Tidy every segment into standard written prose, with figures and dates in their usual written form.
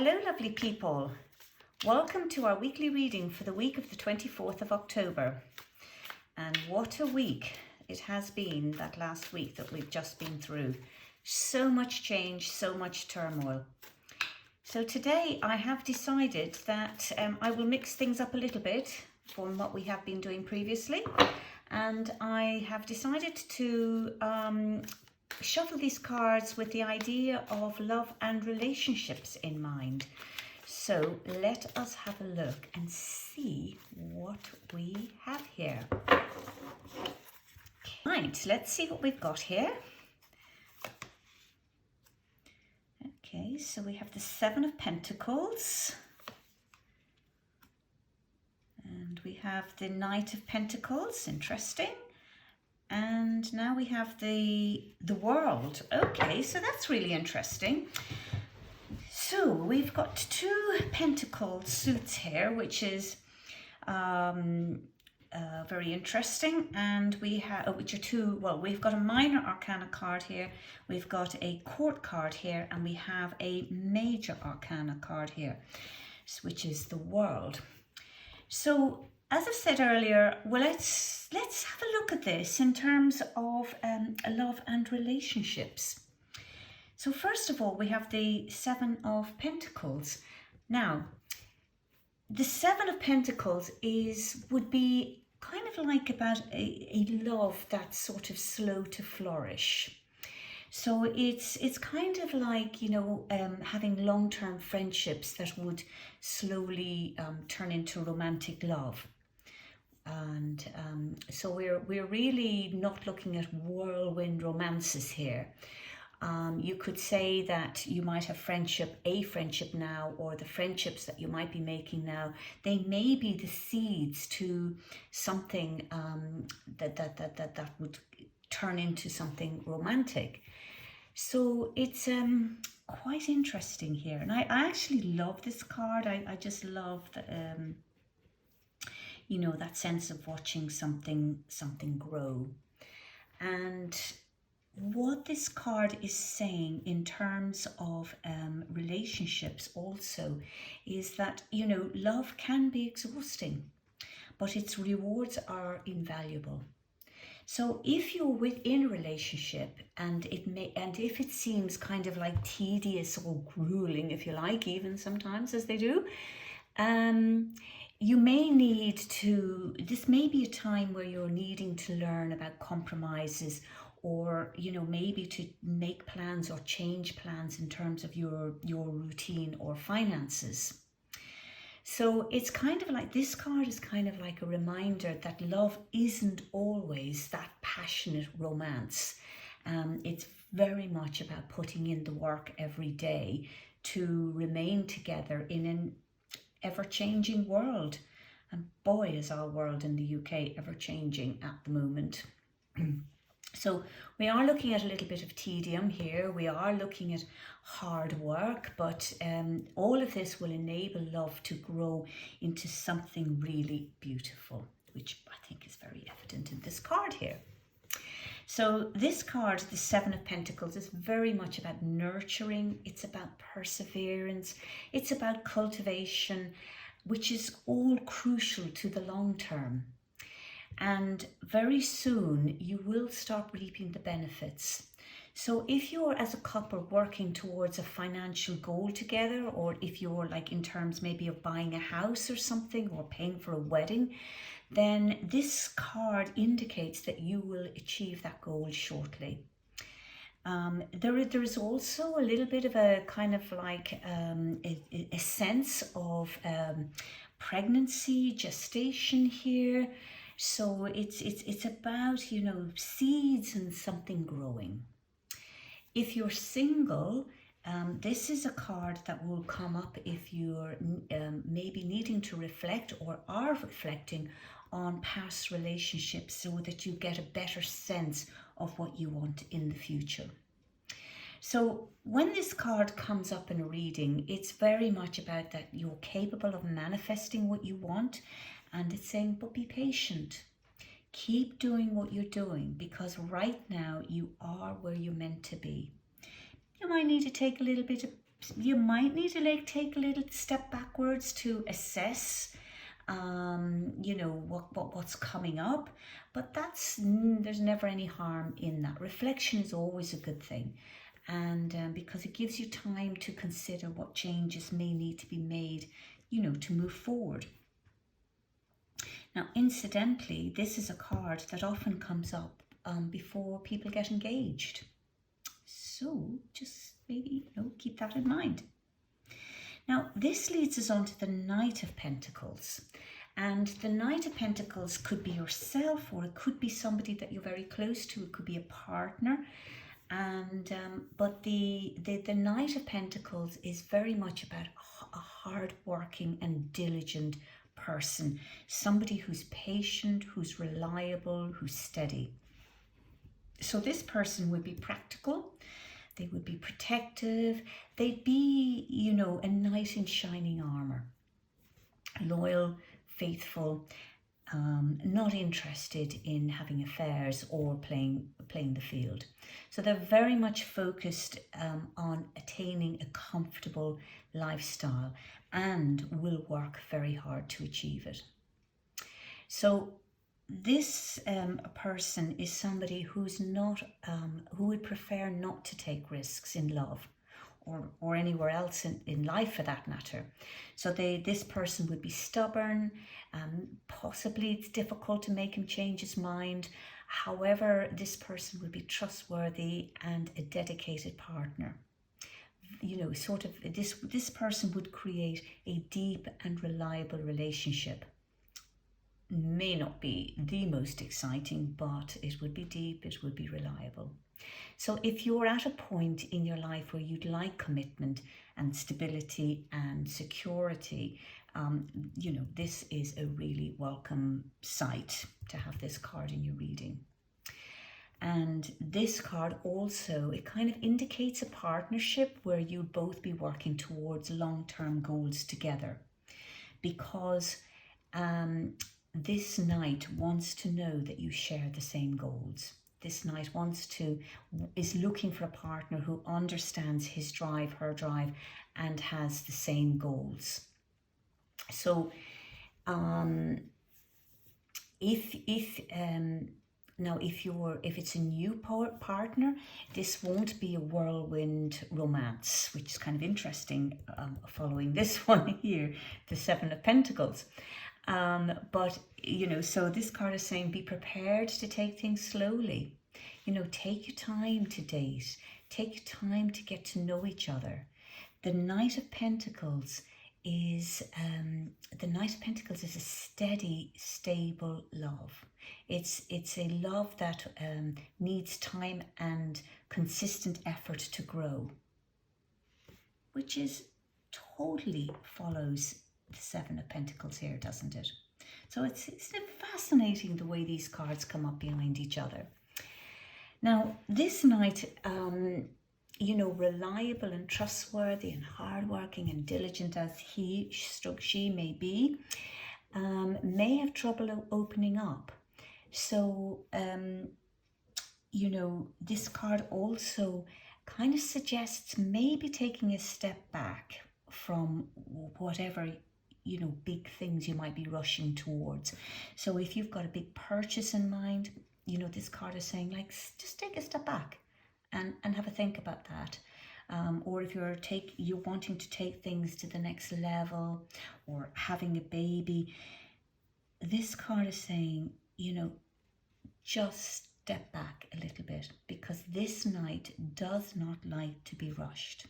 Hello lovely people, welcome to our weekly reading for the week of the 24th of October. And what a week it has been, that last week that we've just been through. So much change, so much turmoil. So today I have decided that I will mix things up a little bit from what we have been doing previously. And I have decided to shuffle these cards with the idea of love and relationships in mind. So let us have a look and see what we have here. Right, let's see what we've got here. Okay, so we have the Seven of Pentacles. And we have the Knight of Pentacles, interesting. And now we have the World. Okay, so that's really interesting. So we've got two Pentacle suits here, which is very interesting. And we have, which are two, well, we've got a Minor Arcana card here, we've got a Court card here, and we have a Major Arcana card here, which is the World. So as I said earlier, well, let's have a look at this in terms of love and relationships. So first of all, we have the Seven of Pentacles. Now, the Seven of Pentacles would be kind of like about a love that's sort of slow to flourish. So it's kind of like, you know, having long-term friendships that would slowly turn into romantic love. And so we're really not looking at whirlwind romances here. You could say that you might have a friendship now, or the friendships that you might be making now, they may be the seeds to something that would turn into something romantic. So it's quite interesting here, and I actually love this card. I just love the you know, that sense of watching something grow. And what this card is saying in terms of relationships also is that, you know, love can be exhausting, but its rewards are invaluable. So if you're within a relationship and if it seems kind of like tedious or grueling, if you like, even sometimes, as they do, you may need to, this may be a time where you're needing to learn about compromises, or, you know, maybe to make plans or change plans in terms of your routine or finances. So it's kind of like, this card is kind of like a reminder that love isn't always that passionate romance. It's very much about putting in the work every day to remain together in an ever-changing world. And boy, is our world in the UK ever-changing at the moment. So we are looking at a little bit of tedium here. We are looking at hard work, but all of this will enable love to grow into something really beautiful, which I think is very evident in this card here. So this card, the Seven of Pentacles, is very much about nurturing. It's about perseverance. It's about cultivation, which is all crucial to the long term. And very soon you will start reaping the benefits. So if you're, as a couple, working towards a financial goal together, or if you're like in terms maybe of buying a house or something, or paying for a wedding, then this card indicates that you will achieve that goal shortly. There is also a little bit of a kind of like a sense of pregnancy, gestation here. So it's about, you know, seeds and something growing. If you're single, this is a card that will come up if you're maybe needing to reflect or are reflecting on past relationships, so that you get a better sense of what you want in the future. So when this card comes up in a reading, it's very much about that you're capable of manifesting what you want, and it's saying, but be patient. Keep doing what you're doing, because right now you are where you're meant to be. You might need to take a little bit of you might need to like take a little step backwards to assess you know, what's coming up, but there's never any harm in that. Reflection is always a good thing, and because it gives you time to consider what changes may need to be made, you know, to move forward. Now, incidentally, this is a card that often comes up before people get engaged, so just maybe, you know, keep that in mind. Now, this leads us on to the Knight of Pentacles. And the Knight of Pentacles could be yourself, or it could be somebody that you're very close to. It could be a partner. And but the Knight of Pentacles is very much about a hard-working and diligent person. Somebody who's patient, who's reliable, who's steady. So this person would be practical. They would be protective. They'd be, you know, a knight in shining armor. Loyal, faithful, not interested in having affairs or playing the field. So they're very much focused on attaining a comfortable lifestyle and will work very hard to achieve it. So this person is somebody who's not, who would prefer not to take risks in love or anywhere else in life for that matter. So this person would be stubborn, possibly it's difficult to make him change his mind. However, this person would be trustworthy and a dedicated partner. You know, sort of this person would create a deep and reliable relationship. May not be the most exciting, but it would be deep, it would be reliable. So if you're at a point in your life where you'd like commitment and stability and security, you know, this is a really welcome sight to have this card in your reading. And this card also, it kind of indicates a partnership where you'd both be working towards long-term goals together, because this knight wants to know that you share the same goals. This knight is looking for a partner who understands his drive, her drive, and has the same goals. So, if it's a new partner, this won't be a whirlwind romance, which is kind of interesting. Following this one here, the Seven of Pentacles. But, you know, so this card is saying be prepared to take things slowly. You know, take your time to date. Take your time to get to know each other. The Knight of Pentacles is a steady, stable love. It's a love that needs time and consistent effort to grow, which is totally follows the Seven of Pentacles here, doesn't it? So it's fascinating the way these cards come up behind each other. Now, this knight, you know, reliable and trustworthy and hardworking and diligent as she may be, may have trouble opening up. So, you know, this card also kind of suggests maybe taking a step back from whatever, you know, big things you might be rushing towards. So if you've got a big purchase in mind, you know, this card is saying, like, just take a step back and have a think about that. Or if you're wanting to take things to the next level, or having a baby, this card is saying, you know, just step back a little bit, because this knight does not like to be rushed.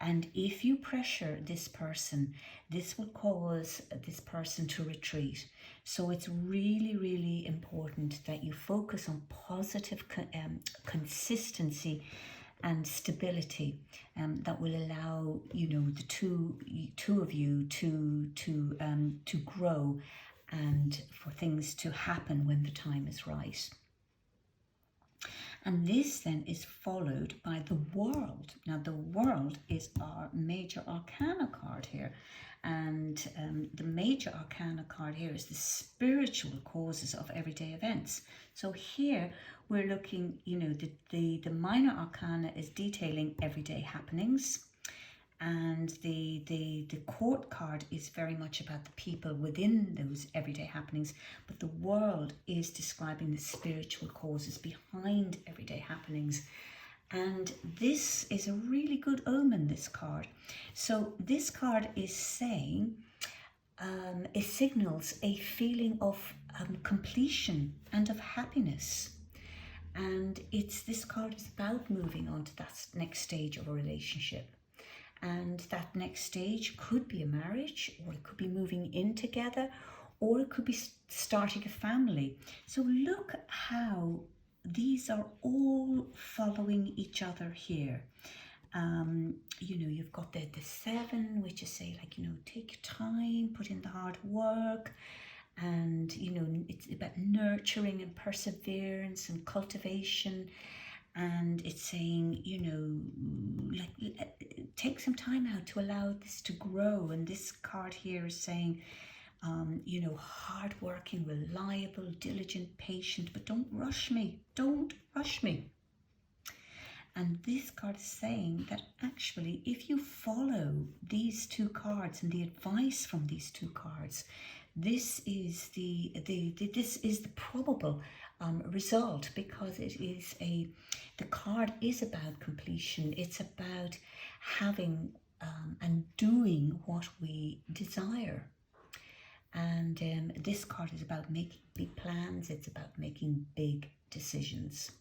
And if you pressure this person, this will cause this person to retreat. So it's really, really important that you focus on positive consistency and stability that will allow, you know, the two of you to grow and for things to happen when the time is right. And this then is followed by the World. Now, the World is our major arcana card here. And the major arcana card here is the spiritual causes of everyday events. So here we're looking, you know, the minor arcana is detailing everyday happenings. And the court card is very much about the people within those everyday happenings, but the world is describing the spiritual causes behind everyday happenings. And this is a really good omen, this card. So this card is saying, it signals a feeling of completion and of happiness. And this card is about moving on to that next stage of a relationship. And that next stage could be a marriage, or it could be moving in together, or it could be starting a family. So look how these are all following each other here. You've got the 7, which is say, like, take your time, put in the hard work. And, it's about nurturing and perseverance and cultivation. And it's saying, take some time out to allow this to grow. And this card here is saying, hardworking, reliable, diligent, patient, but don't rush me. Don't rush me. And this card is saying that actually, if you follow these 2 cards and the advice from these 2 cards, this is the probable result, because the card is about completion. It's about having and doing what we desire. And this card is about making big plans. It's about making big decisions.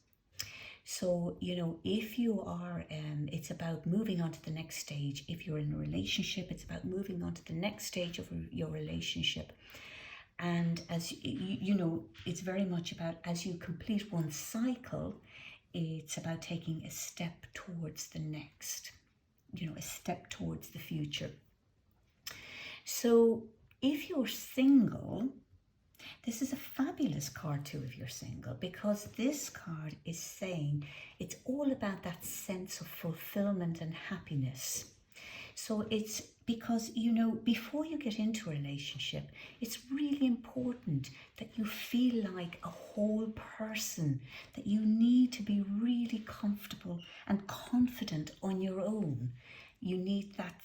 So, if you are, it's about moving on to the next stage. If you're in a relationship, it's about moving on to the next stage of your relationship. And as it's very much about, as you complete one cycle, it's about taking a step towards the next, a step towards the future. So if you're single, this is a fabulous card too if you're single, because this card is saying it's all about that sense of fulfillment and happiness. So it's because, before you get into a relationship, it's really important that you feel like a whole person, that you need to be really comfortable and confident on your own. You need that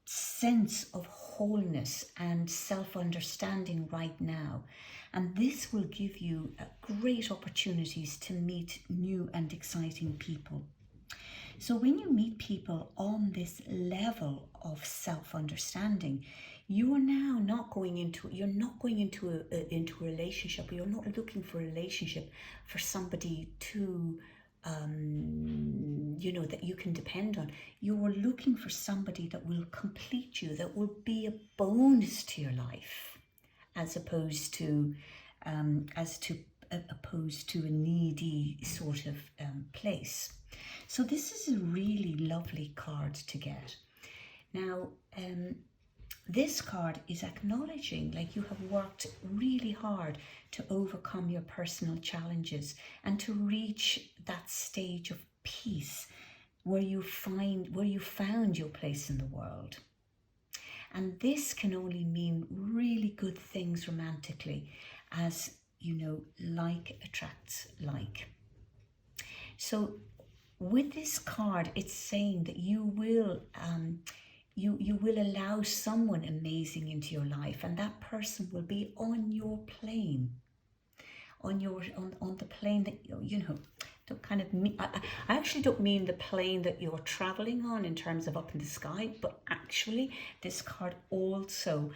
sense of wholeness and self-understanding right now. And this will give you great opportunities to meet new and exciting people. So when you meet people on this level of self-understanding, you are now not going into a relationship, or you're not looking for a relationship for somebody to that you can depend on. You're looking for somebody that will complete you, that will be a bonus to your life, as opposed to a needy sort of place. So this is a really lovely card to get. Now, this card is acknowledging, like, you have worked really hard to overcome your personal challenges and to reach that stage of peace where you found your place in the world. And this can only mean really good things romantically, as like attracts like. So with this card, it's saying that you will allow someone amazing into your life, and that person will be on your plane, on the plane that don't kind of mean, I actually don't mean the plane that you're traveling on in terms of up in the sky, but actually this card also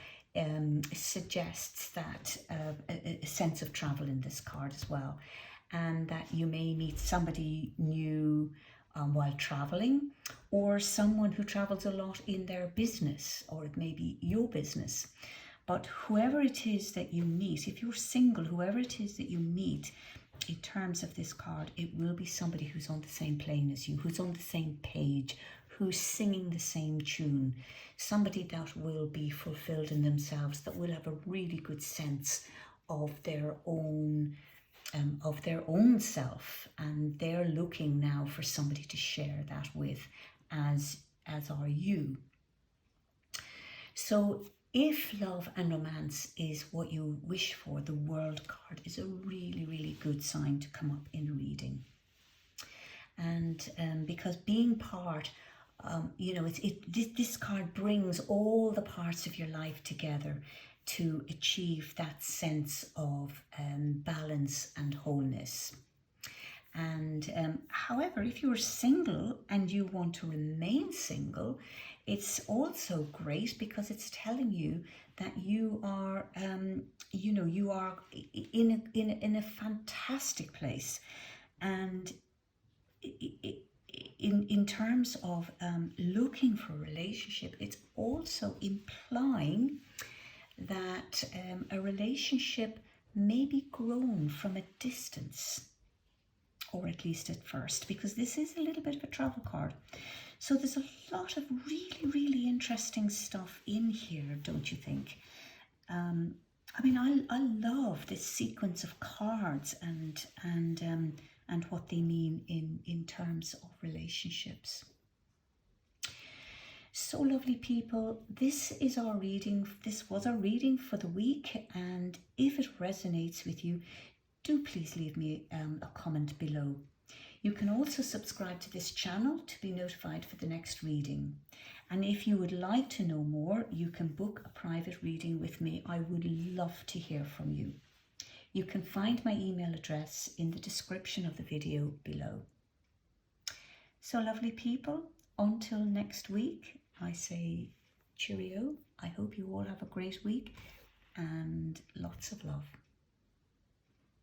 suggests that a sense of travel in this card as well, and that you may meet somebody new while traveling, or someone who travels a lot in their business, or it may be your business. But whoever it is that you meet, if you're single, whoever it is that you meet, in terms of this card, it will be somebody who's on the same plane as you, who's on the same page, who's singing the same tune, somebody that will be fulfilled in themselves, that will have a really good sense of their own self, and they're looking now for somebody to share that with, as are you. So if love and romance is what you wish for, the World card is a really, really good sign to come up in reading. And because being part this card brings all the parts of your life together to achieve that sense of balance and wholeness. And however, if you're single and you want to remain single, it's also great because it's telling you that you are, you are in a fantastic place. And in terms of looking for a relationship, it's also implying that a relationship may be grown from a distance, or at least at first, because this is a little bit of a travel card. So there's a lot of really, really interesting stuff in here, don't you think? I love this sequence of cards and what they mean in terms of relationships. So lovely people, this is our reading. This was our reading for the week, and if it resonates with you, do please leave me a comment below. You can also subscribe to this channel to be notified for the next reading. And if you would like to know more, you can book a private reading with me. I would love to hear from you. You can find my email address in the description of the video below. So lovely people, until next week, I say cheerio. I hope you all have a great week and lots of love.